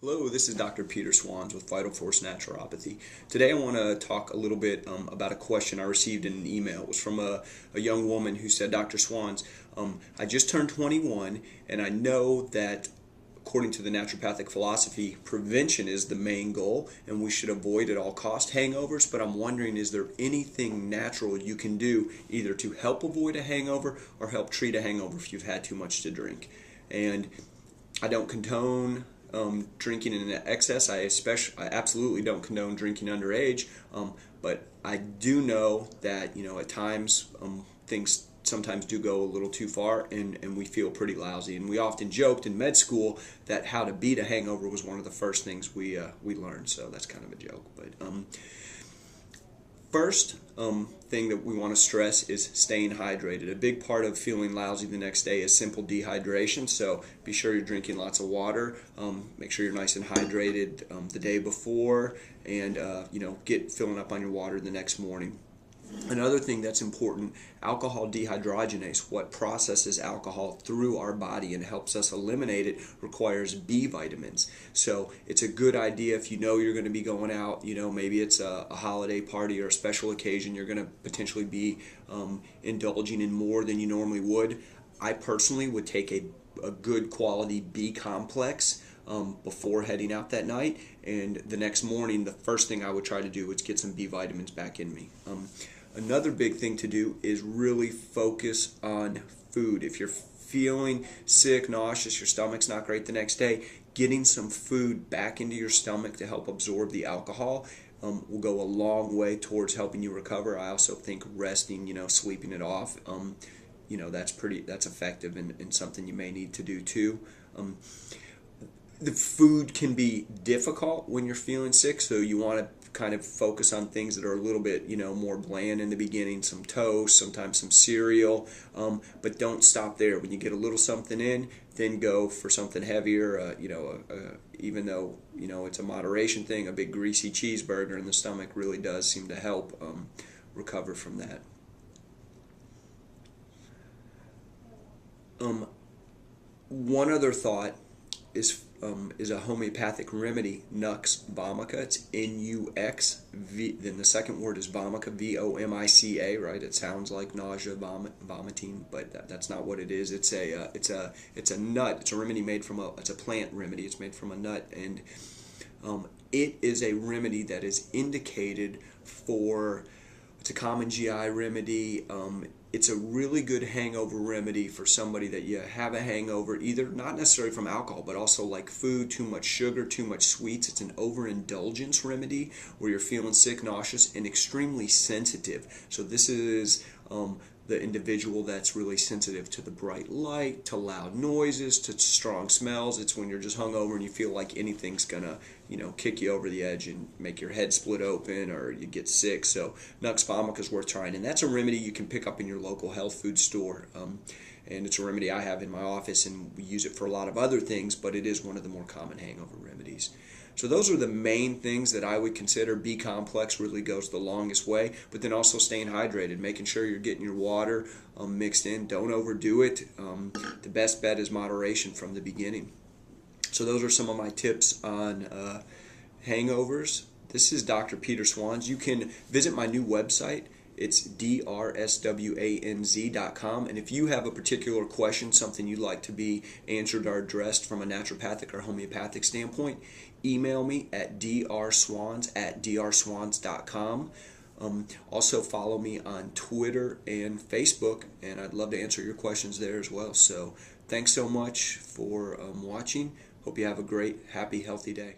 Hello, this is Dr. Peter Swanz with Vital Force Naturopathy. Today I want to talk a little bit about a question I received in an email. It was from a young woman who said, Dr. Swanz, I just turned 21 and I know that according to the naturopathic philosophy, prevention is the main goal and we should avoid at all cost hangovers, but I'm wondering, is there anything natural you can do either to help avoid a hangover or help treat a hangover if you've had too much to drink? And I don't condone drinking in excess. I absolutely don't condone drinking underage, but I do know that at times things sometimes do go a little too far, and we feel pretty lousy. And we often joked in med school that how to beat a hangover was one of the first things we learned. So that's kind of a joke. But first thing that we want to stress is staying hydrated. A big part of feeling lousy the next day is simple dehydration, so be sure you're drinking lots of water. Make sure you're nice and hydrated the day before, and get filling up on your water the next morning. Another thing that's important, alcohol dehydrogenase, what processes alcohol through our body and helps us eliminate it, requires B vitamins. So it's a good idea if you know you're going to be going out, maybe it's a holiday party or a special occasion, you're going to potentially be indulging in more than you normally would. I personally would take a good quality B complex before heading out that night, and the next morning the first thing I would try to do is get some B vitamins back in me. Another big thing to do is really focus on food. If you're feeling sick, nauseous, your stomach's not great the next day, getting some food back into your stomach to help absorb the alcohol will go a long way towards helping you recover. I also think resting, sleeping it off, that's effective and something you may need to do too. The food can be difficult when you're feeling sick, so you want to kind of focus on things that are a little bit more bland in the beginning, some toast, sometimes some cereal, but don't stop there. When you get a little something in, then go for something heavier. Even though it's a moderation thing, a big greasy cheeseburger in the stomach really does seem to help recover from that. One other thought is a homeopathic remedy, Nux vomica. It's Nux, then the second word is vomica, Vomica, right? It sounds like nausea, vomiting, but that's not what it is. It's a nut. It's a remedy made from it's a plant remedy. It's made from a nut, and it is a remedy that is indicated for. It's a common GI remedy. It's a really good hangover remedy for somebody that you have a hangover, either not necessarily from alcohol, but also like food, too much sugar, too much sweets. It's an overindulgence remedy where you're feeling sick, nauseous, and extremely sensitive. So this is the individual that's really sensitive to the bright light, to loud noises, to strong smells. It's when you're just hungover and you feel like anything's gonna, kick you over the edge and make your head split open or you get sick. So Nux vomica is worth trying, and that's a remedy you can pick up in your local health food store. And it's a remedy I have in my office, and we use it for a lot of other things, but it is one of the more common hangover remedies. So those are the main things that I would consider. B complex really goes the longest way, but then also staying hydrated, making sure you're getting your water mixed in. Don't overdo it. The best bet is moderation from the beginning. So those are some of my tips on hangovers. This is Dr. Peter Swanz. You can visit my new website. It's drswanz.com, and if you have a particular question, something you'd like to be answered or addressed from a naturopathic or homeopathic standpoint, email me at drswanz@drswanz.com. Also follow me on Twitter and Facebook, and I'd love to answer your questions there as well. So thanks so much for watching. Hope you have a great, happy, healthy day.